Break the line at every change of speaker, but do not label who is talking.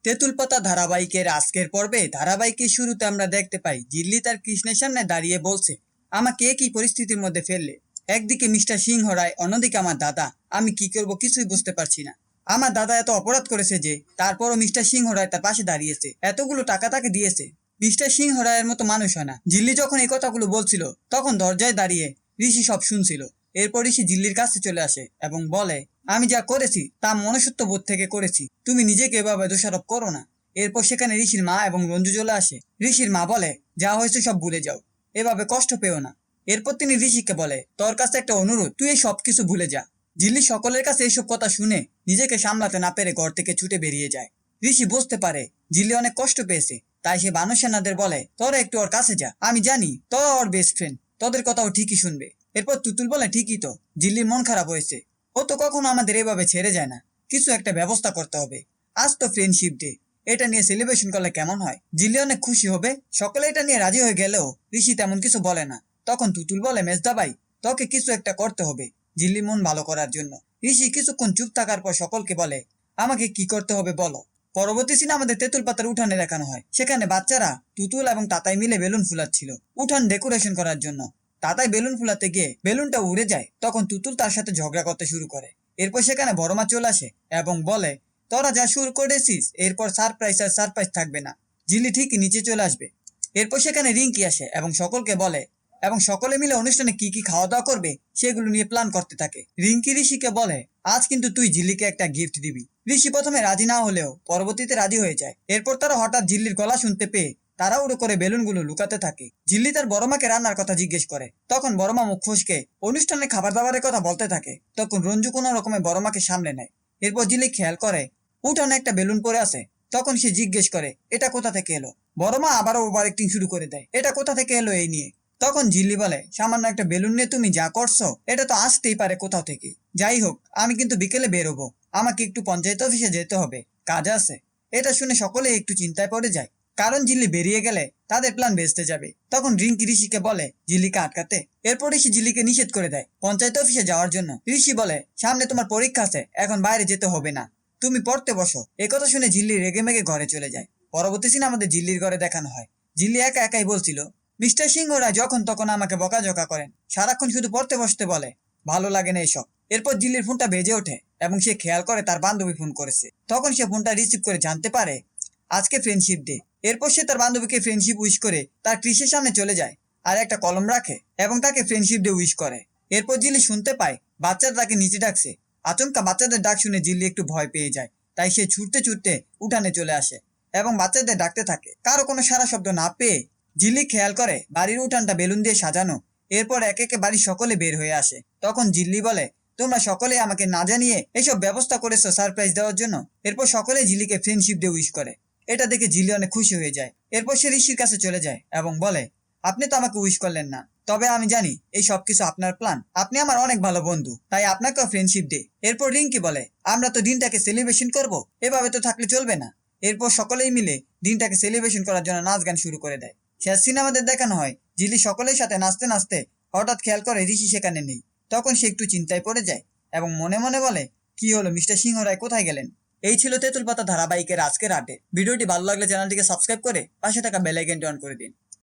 তেঁতুল পাতা ধারাবাহিকের আজকের পর্বে ধারাবাহিকের শুরুতে আমরা দেখতে পাই জিল্লি তার কৃষ্ণের সামনে দাঁড়িয়ে বলছে, আমাকে একই পরিস্থিতির মধ্যে ফেললে। একদিকে মিস্টার সিংহ রায়, অন্যদিকে আমার দাদা। আমি কি করব কিছুই বুঝতে পারছি না। আমার দাদা এত অপরাধ করেছে যে তারপরও মিস্টার সিংহ রায় তার পাশে দাঁড়িয়েছে, এতগুলো টাকা তাকে দিয়েছে। মিস্টার সিংহ রায়ের মতো মানুষ হয় না। জিল্লি যখন এই কথাগুলো বলছিল তখন দরজায় দাঁড়িয়ে ঋষি সব শুনছিল। এরপর ঋষি জিল্লির কাছে চলে আসে এবং বলে, আমি যা করেছি তা মনুষ্যত্ব বোধ থেকে করেছি, তুমি নিজেকে এভাবে দোষারোপ করো না। এরপর সেখানে ঋষির মা এবং রঞ্জু চলে আসে। ঋষির মা বলে, যা হয়েছে সব ভুলে যাও, এভাবে কষ্ট পেও না। এরপর তিনি ঋষিকে বলে, তোর কাছে একটা অনুরোধ, তুই এই সবকিছু ভুলে যা। জিল্লি সকলের কাছে এইসব কথা শুনে নিজেকে সামলাতে না পেরে ঘর থেকে ছুটে বেরিয়ে যায়। ঋষি বুঝতে পারে জিল্লি অনেক কষ্ট পেয়েছে, তাই সে বানরসেনাদের বলে, তোরা একটু ওর কাছে যা, আমি জানি তোরা ওর বেস্ট ফ্রেন্ড, তোদের কথাও ঠিকই শুনবে। এরপর তুতুল বলে, ঠিকই তো, জিল্লির মন খারাপ হয়েছে, ও তো কখনো আমাদের এভাবে ছেড়ে যায় না, কিছু একটা ব্যবস্থা করতে হবে। আজ তো ফ্রেন্ডশিপ ডে, এটা নিয়ে সেলিব্রেশন করলে কেমন হয়? জিল্লি অনেক খুশি হবে। সকলে এটা নিয়ে রাজি হয়ে গেলেও ঋষি তেমন কিছু বলে না। তখন তুতুল বলে, মেজদা ভাই, তোকে কিছু একটা করতে হবে জিল্লির মন ভালো করার জন্য। ঋষি কিছুক্ষণ চুপ থাকার পর সকলকে বলে, আমাকে কি করতে হবে বলো। পরবর্তী সিনে আমাদের তেঁতুল পাতার উঠানে দেখানো হয়। সেখানে বাচ্চারা তুতুল এবং তাতাই মিলে বেলুন ফুলাচ্ছিল উঠান ডেকোরেশন করার জন্য। তাতাই বেলুন ফুলাতে গিয়ে বেলুনটা উড়ে যায়। তখন তুতুল তার সাথে ঝগড়া করতে শুরু করে। এরপর সেখানে বড় মা চলে আসে এবং বলে, তোরা যা শুরু করেছিস এরপর সারপ্রাইজ আর সারপ্রাইজ থাকবে না, জিল্লি ঠিকই নিচে চলে আসবে। এরপর সেখানে রিঙ্কি আসে এবং সকলকে বলে এবং সকলে মিলে অনুষ্ঠানে কি কি খাওয়া দাওয়া করবে সেগুলো নিয়ে প্ল্যান করতে থাকে। রিঙ্কি ঋষিকে বলে, আজ কিন্তু তুই জিল্লিকে একটা গিফট দিবি। ঋষি প্রথমে রাজি না হলেও পরবর্তীতে রাজি হয়ে যায়। এরপর তারা হঠাৎ জিল্লির গলা শুনতে পেয়ে তাড়াহুড়ো করে বেলুনগুলো লুকাতে থাকে। জিল্লি তার বড় মাকে রান্নার কথা জিজ্ঞেস করে। তখন বড় মা মুখ ফসকে অনুষ্ঠানে খাবার দাবারের কথা বলতে থাকে। তখন রঞ্জু কোনো রকমে বড় মাকে সামলে নেয়। এরপর জিল্লি খেয়াল করে উঠানে একটা বেলুন পড়ে আছে। তখন সে জিজ্ঞেস করে, এটা কোথা থেকে এলো? বড় মা আবারও ওভার অ্যাক্টিং শুরু করে দেয়, এটা কোথা থেকে এলো এই নিয়ে। তখন জিল্লি বলে, সামান্য একটা বেলুন নিয়ে তুমি যা করছো এটা তো আসতেই পারে কোথাও থেকে। যাই হোক, আমি কিন্তু বিকেলে বেরোবো, আমাকে একটু পঞ্চায়েত অফিসে যেতে হবে, কাজ আছে। এটা শুনে সকলে একটু চিন্তায় পড়ে যায়, কারণ জিল্লি বেরিয়ে গেলে তাদের প্ল্যান ভেস্তে যাবে। তখন রিঙ্কি ঋষিকে বলে জিল্লিকে আটকাতে। এরপর ঋষি জিল্লিকে নিষেধ করে দেয় পঞ্চায়েত অফিসে যাওয়ার জন্য। ঋষি বলে, সামনে তোমার পরীক্ষা আছে, এখন বাইরে যেতে হবে না, তুমি পড়তে বসো। একথা শুনে জিল্লি রেগে মেগে ঘরে চলে যায়। পরবর্তী সিনে আমাদের জিল্লির ঘরে দেখানো হয়। জিল্লি একা একাই বলছিল, মিস্টার সিংহ রায় যখন তখন আমাকে বকাঝকা করেন, সারাক্ষণ শুধু পড়তে বসতে বলে, ভালো লাগে না এসব। এরপর জিল্লির ফোনটা বেজে ওঠে এবং সে খেয়াল করে তার বান্ধবী ফোন করেছে। তখন সে ফোনটা রিসিভ করে জানতে পারে আজকে ফ্রেন্ডশিপ ডে। এরপর সে তার বান্ধবীকে ফ্রেন্ডশিপ উইশ করে তার ক্রিসের সামনে চলে যায় আর একটা কলম রাখে এবং তাকে ফ্রেন্ডশিপ ডে উইশ করে। এরপর জিল্লি শুনতে পায় বাচ্চারা তাকে নিচে ডাকছে। আচমকা বাচ্চাদের ডাক শুনে জিল্লি একটু ভয় পেয়ে যায়, তাই সে ছুটতে ছুটতে উঠানে চলে আসে এবং বাচ্চাদের ডাকতে থাকে। কারো কোনো সারা শব্দ না পেয়ে জিল্লি খেয়াল করে বাড়ির উঠানটা বেলুন দিয়ে সাজানো। এরপর একে একে বাড়ির সকলে বের হয়ে আসে। তখন জিল্লি বলে, তোমরা সকলে আমাকে না জানিয়ে এসব ব্যবস্থা করেছো সারপ্রাইজ দেওয়ার জন্য। এরপর সকলে জিল্লিকে ফ্রেন্ডশিপ ডে উইশ করে। এটা দেখে জিল্লি অনেক খুশি হয়ে যায়। এরপর সে ঋষির কাছে চলে যায় এবং বলে, আপনি তো আমাকে উইশ করলেন না, তবে আমি জানি এই সবকিছু আপনার প্ল্যান, আপনি আমার অনেক ভালো বন্ধু, তাই আপনাকেও ফ্রেন্ডশিপ ডে। এরপর রিঙ্কি বলে, আমরা তো দিনটাকে সেলিব্রেশন করব, এভাবে তো থাকলে চলবে না। এরপর সকলেই মিলে দিনটাকে সেলিব্রেশন করার জন্য নাচ গান শুরু করে দেয়। শেষ সিনেমাদের দেখানো হয় জিল্লি সকলের সাথে নাচতে নাচতে হঠাৎ খেয়াল করে ঋষি সেখানে নেই। তখন সে একটু চিন্তায় পড়ে যায় এবং মনে মনে বলে, কি হলো, মিস্টার সিংহ রায় কোথায় গেলেন? এই ছিল তেঁতুল পাতা ধারাবাহিকের আজকের আপডেট। ভিডিওটি ভালো লাগলে চ্যানেলটিকে সাবস্ক্রাইব করে পাশে থাকা বেল আইকনটি অন করে দিন।